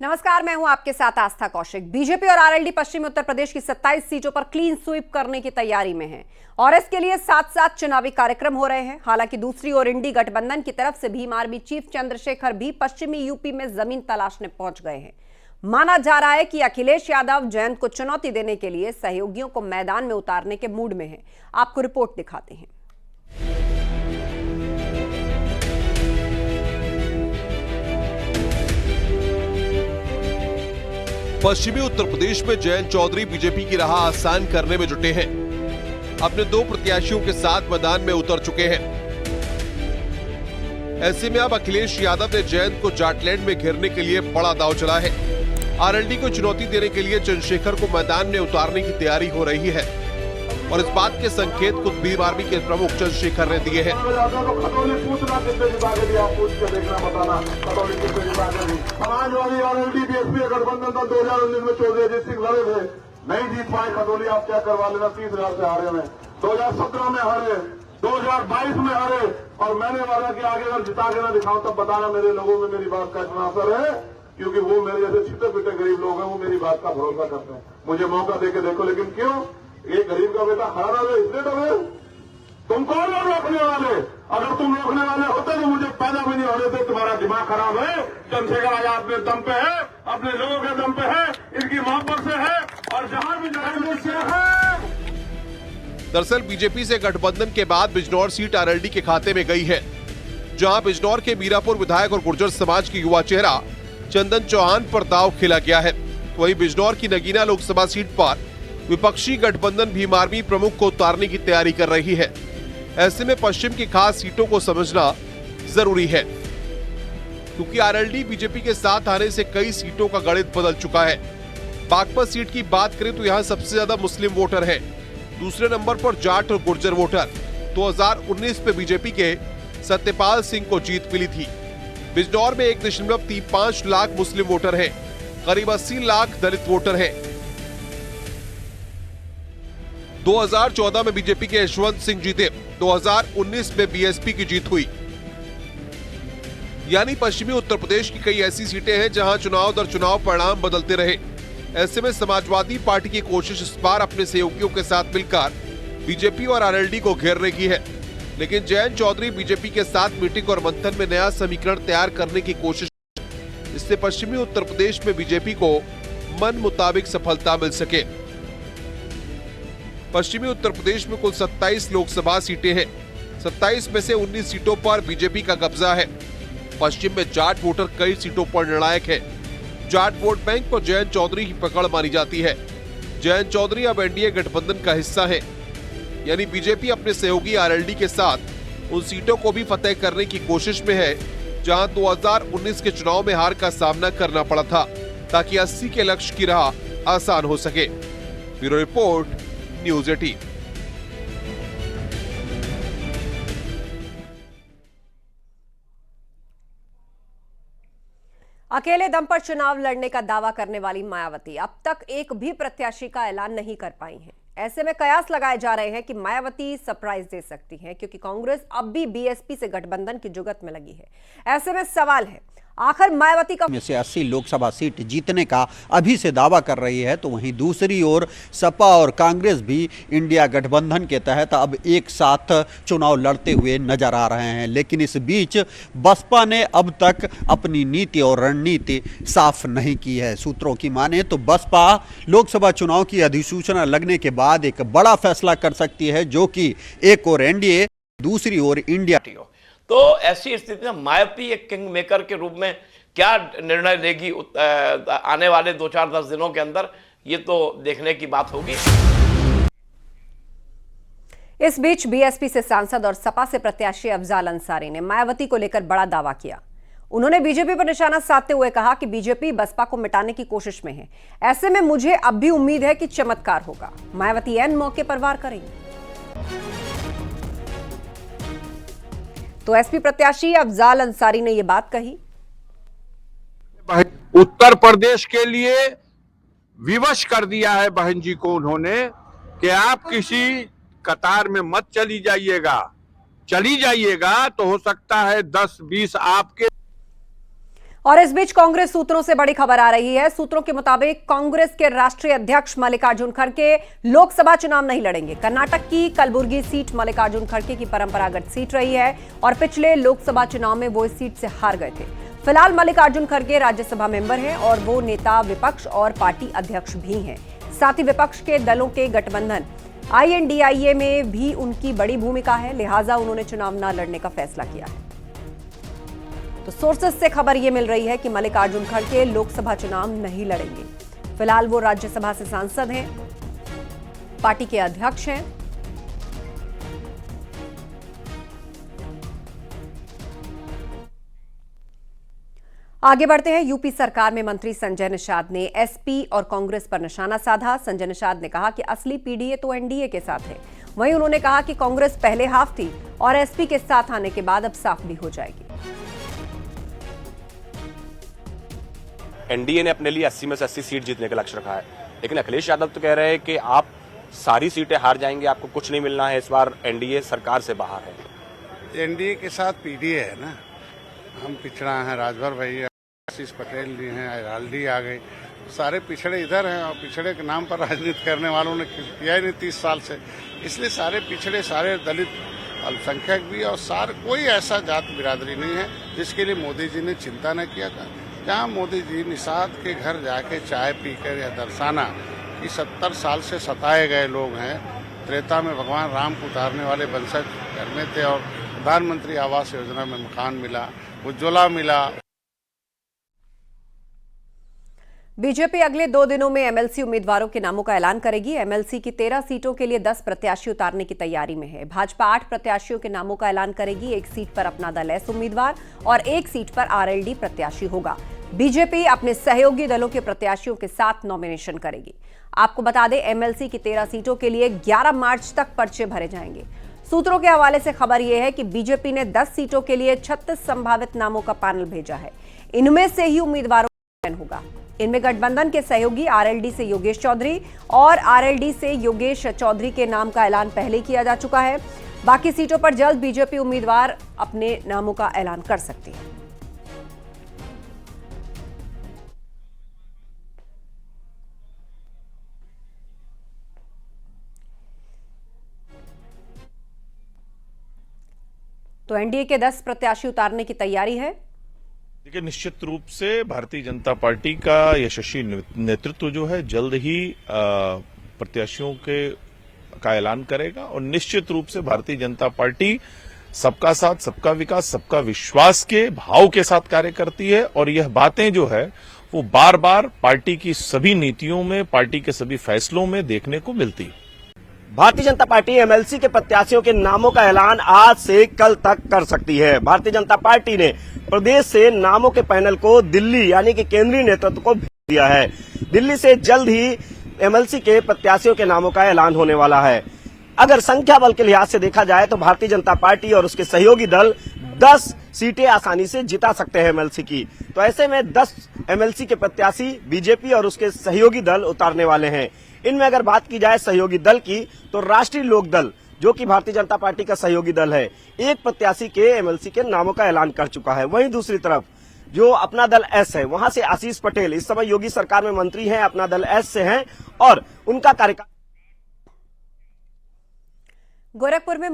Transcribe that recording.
नमस्कार, मैं हूं आपके साथ आस्था कौशिक। बीजेपी और आरएलडी पश्चिमी उत्तर प्रदेश की 27 सीटों पर क्लीन स्वीप करने की तैयारी में है और इसके लिए साथ साथ चुनावी कार्यक्रम हो रहे हैं। हालांकि दूसरी ओर इंडी गठबंधन की तरफ से भीम आर्मी चीफ चंद्रशेखर भी पश्चिमी यूपी में जमीन तलाशने पहुंच गए हैं। माना जा रहा है कि अखिलेश यादव जयंत को चुनौती देने के लिए सहयोगियों को मैदान में उतारने के मूड में है। आपको रिपोर्ट दिखाते हैं। पश्चिमी उत्तर प्रदेश में जयंत चौधरी बीजेपी की राह आसान करने में जुटे हैं। अपने दो प्रत्याशियों के साथ मैदान में उतर चुके हैं। ऐसे में अब अखिलेश यादव ने जयंत को जाटलैंड में घेरने के लिए बड़ा दांव चला है। आरएलडी को चुनौती देने के लिए चंद्रशेखर को मैदान में उतारने की तैयारी हो रही है और इस बात के संकेत खुद भीम आर्मी के प्रमुख चंद्रशेखर ने दिए हैं। समाजवादी आरएलडी बीएसपी गठबंधन था 2019 में चौधरी अजीत सिंह लड़े थे, नहीं जीत पाए। खतौली आप क्या करवा लेना, 30,000 से हारे में 2017 में हारे, 2022 में हारे और मैंने वादा कि आगे अगर जिता के ना दिखाऊं तब बताना मेरे लोगों में मेरी बात का इतना असर है, क्योंकि वो मेरे जैसे छिटे पिटे गरीब लोग हैं, वो मेरी बात का भरोसा करते हैं। मुझे मौका देके देखो, लेकिन क्यों एक गरीब का बेटा खड़ा रहे इसलिए डरे? तुम कौन हो रोकने वाले? अगर तुम रोकने वाले होते तो मुझे पैदा भी नहीं होने थे। तुम्हारा दिमाग खराब है। चंद्रशेखर आजाद अपने दम पे है, अपने लोगों के दम पे है, इनकी मोहब्बत से है और जहां भी जाएंगे से है। दरअसल बीजेपी से गठबंधन के बाद बिजनौर सीट आरएलडी के खाते में गई है, जहां बिजनौर के मीरापुर विधायक और गुर्जर समाज की युवा चेहरा चंदन चौहान पर दांव खेला गया है। वहीं बिजनौर की नगीना लोकसभा सीट पर विपक्षी गठबंधन भीम आर्मी प्रमुख को उतारने की तैयारी कर रही है। ऐसे में पश्चिम की खास सीटों को समझना जरूरी है, क्योंकि आरएलडी बीजेपी के साथ आने से कई सीटों का गणित बदल चुका है। बागपत सीट की बात करें तो यहाँ सबसे ज्यादा मुस्लिम वोटर हैं। दूसरे नंबर पर जाट और गुर्जर वोटर। 2019 में बीजेपी के सत्यपाल सिंह को जीत मिली थी। बिजनौर में 1.35 लाख मुस्लिम वोटर हैं, करीब 80 लाख दलित वोटर हैं। 2014 में बीजेपी के यशवंत सिंह जीते, 2019 में बीएसपी की जीत हुई। यानी पश्चिमी उत्तर प्रदेश की कई ऐसी सीटें हैं जहां चुनाव दर चुनाव परिणाम बदलते रहे। ऐसे में समाजवादी पार्टी की कोशिश इस बार अपने सहयोगियों के साथ मिलकर बीजेपी और आरएलडी को घेरने की है। लेकिन जयंत चौधरी बीजेपी के साथ मीटिंग और मंथन में नया समीकरण तैयार करने की कोशिश, इससे पश्चिमी उत्तर प्रदेश में बीजेपी को मन मुताबिक सफलता मिल सके। पश्चिमी उत्तर प्रदेश में कुल 27 लोकसभा सीटें हैं। 27 में से 19 सीटों पर बीजेपी का कब्जा है। पश्चिम में जाट वोटर कई सीटों पर निर्णायक है। जाट वोट बैंक पर जयंत चौधरी की पकड़ मानी जाती है। जयंत चौधरी अब एनडीए गठबंधन का हिस्सा है, यानी बीजेपी अपने सहयोगी आरएलडी के साथ उन सीटों को भी फतेह करने की कोशिश में है जहां 2019 के चुनाव में हार का सामना करना पड़ा था, ताकि 80 के लक्ष्य की राह आसान हो सके। Bureau report, news 18। अकेले दम पर चुनाव लड़ने का दावा करने वाली मायावती अब तक एक भी प्रत्याशी का ऐलान नहीं कर पाई हैं। ऐसे में कयास लगाए जा रहे हैं कि मायावती सरप्राइज दे सकती हैं, क्योंकि कांग्रेस अब भी बीएसपी से गठबंधन की जुगत में लगी है। ऐसे में सवाल है, आखिर मायावती का में से 80 लोकसभा सीट जीतने का अभी से दावा कर रही है, तो वहीं दूसरी ओर सपा और कांग्रेस भी इंडिया गठबंधन के तहत अब एक साथ चुनाव लड़ते हुए नजर आ रहे हैं। लेकिन इस बीच बसपा ने अब तक अपनी नीति और रणनीति साफ नहीं की है। सूत्रों की माने तो बसपा लोकसभा चुनाव की अधिसूचना लगने के बाद एक बड़ा फैसला कर सकती है, जो कि एक ओर एनडीए, दूसरी ओर इंडिया। तो ऐसी स्थिति में मायावती एक किंग मेकर के रूप में क्या निर्णय लेगी आने वाले 2-4-10 दिनों के अंदर, ये तो देखने की बात होगी। इस बीच बीएसपी से सांसद और सपा से प्रत्याशी अफजाल अंसारी ने मायावती को लेकर बड़ा दावा किया। उन्होंने बीजेपी पर निशाना साधते हुए कहा कि बीजेपी बसपा को मिटाने की कोशिश में है। ऐसे में मुझे अब भी उम्मीद है कि चमत्कार होगा। मायावती एन मौके पर वार करेंगे। तो एसपी प्रत्याशी अफजाल अंसारी ने यह बात कही। उत्तर प्रदेश के लिए विवश कर दिया है बहन जी को उन्होंने कि आप किसी कतार में मत चली जाइएगा, चली जाइएगा तो हो सकता है 10-20 आपके। और इस बीच कांग्रेस सूत्रों से बड़ी खबर आ रही है। सूत्रों के मुताबिक कांग्रेस के राष्ट्रीय अध्यक्ष मल्लिकार्जुन खड़गे लोकसभा चुनाव नहीं लड़ेंगे। कर्नाटक की कलबुर्गी सीट मल्लिकार्जुन खड़गे की परंपरागत सीट रही है और पिछले लोकसभा चुनाव में वो इस सीट से हार गए थे। फिलहाल मल्लिकार्जुन खड़गे राज्यसभा मेंबर हैं और वो नेता विपक्ष और पार्टी अध्यक्ष भी हैं। साथ ही विपक्ष के दलों के गठबंधन INDIA में भी उनकी बड़ी भूमिका है, लिहाजा उन्होंने चुनाव न लड़ने का फैसला किया है। तो सोर्सेस से खबर यह मिल रही है कि मल्लिकार्जुन खड़गे लोकसभा चुनाव नहीं लड़ेंगे। फिलहाल वो राज्यसभा से सांसद हैं, पार्टी के अध्यक्ष हैं। आगे बढ़ते हैं। यूपी सरकार में मंत्री संजय निषाद ने SP और कांग्रेस पर निशाना साधा। संजय निषाद ने कहा कि असली पीडीए तो NDA के साथ है। वहीं उन्होंने कहा कि कांग्रेस पहले हाफ थी और SP के साथ आने के बाद अब साफ भी हो जाएगी। NDA ने अपने लिए 80 में से 80 सीट जीतने का लक्ष्य रखा है, लेकिन अखिलेश यादव तो कह रहे हैं कि आप सारी सीटें हार जाएंगे, आपको कुछ नहीं मिलना है। इस बार NDA सरकार से बाहर है। NDA के साथ PDA है ना, हम पिछड़ा हैं, राजभर भाई, आशीष पटेल जी हैं, अराल्डी आ गए, सारे पिछड़े इधर हैं और पिछड़े के नाम पर राजनीति करने वालों ने किया ही नहीं 30 साल से। इसलिए सारे पिछड़े, सारे दलित, अल्पसंख्यक भी और सारे, कोई ऐसा जात बिरादरी नहीं है जिसके लिए मोदी जी ने चिंता न किया था। जहाँ मोदी जी निषाद के घर जाके चाय पीकर यह दर्शाना कि 70 साल से सताए गए लोग हैं, त्रेता में भगवान राम को उतारने वाले वंशज घर में थे और प्रधानमंत्री आवास योजना में मकान मिला, उज्ज्वला मिला। बीजेपी अगले 2 दिनों में MLC उम्मीदवारों के नामों का ऐलान करेगी। MLC की 13 सीटों के लिए 10 प्रत्याशी उतारने की तैयारी में है। भाजपा 8 प्रत्याशियों के नामों का ऐलान करेगी। 1 सीट पर अपना दल S उम्मीदवार और 1 सीट पर RLD प्रत्याशी होगा। बीजेपी अपने सहयोगी दलों के प्रत्याशियों के साथ नॉमिनेशन करेगी। आपको बता दें, MLC की 13 सीटों के लिए 11 मार्च तक पर्चे भरे जाएंगे। सूत्रों के हवाले से खबर यह है कि बीजेपी ने 10 सीटों के लिए 36 संभावित नामों का पैनल भेजा है। इनमें से ही उम्मीदवारों का चयन होगा। इनमें गठबंधन के सहयोगी RLD से योगेश चौधरी और RLD से योगेश चौधरी के नाम का ऐलान पहले किया जा चुका है। बाकी सीटों पर जल्द बीजेपी उम्मीदवार अपने नामों का ऐलान कर सकती है। तो NDA के 10 प्रत्याशी उतारने की तैयारी है। देखिए, निश्चित रूप से भारतीय जनता पार्टी का यशस्वी नेतृत्व जो है जल्द ही प्रत्याशियों का ऐलान करेगा और निश्चित रूप से भारतीय जनता पार्टी सबका साथ, सबका विकास, सबका विश्वास के भाव के साथ कार्य करती है और यह बातें जो है वो बार बार पार्टी की सभी नीतियों में, पार्टी के सभी फैसलों में देखने को मिलती है। भारतीय जनता पार्टी MLC के प्रत्याशियों के नामों का ऐलान आज से कल तक कर सकती है। भारतीय जनता पार्टी ने प्रदेश से नामों के पैनल को दिल्ली यानी कि केंद्रीय नेतृत्व को भेज दिया है। दिल्ली से जल्द ही MLC के प्रत्याशियों के नामों का ऐलान होने वाला है। अगर संख्या बल के लिहाज से देखा जाए तो भारतीय जनता पार्टी और उसके सहयोगी दल 10 सीटें आसानी से जिता सकते हैं MLC की। तो ऐसे में 10 MLC के प्रत्याशी बीजेपी और उसके सहयोगी दल उतारने वाले हैं। इनमें अगर बात की जाए सहयोगी दल की तो राष्ट्रीय लोक दल, जो कि भारतीय जनता पार्टी का सहयोगी दल है, 1 प्रत्याशी के MLC के नामों का ऐलान कर चुका है। वहीं दूसरी तरफ जो अपना दल S है, वहां से आशीष पटेल इस समय योगी सरकार में मंत्री हैं, अपना दल S से हैं और उनका कार्यकाल गोरखपुर में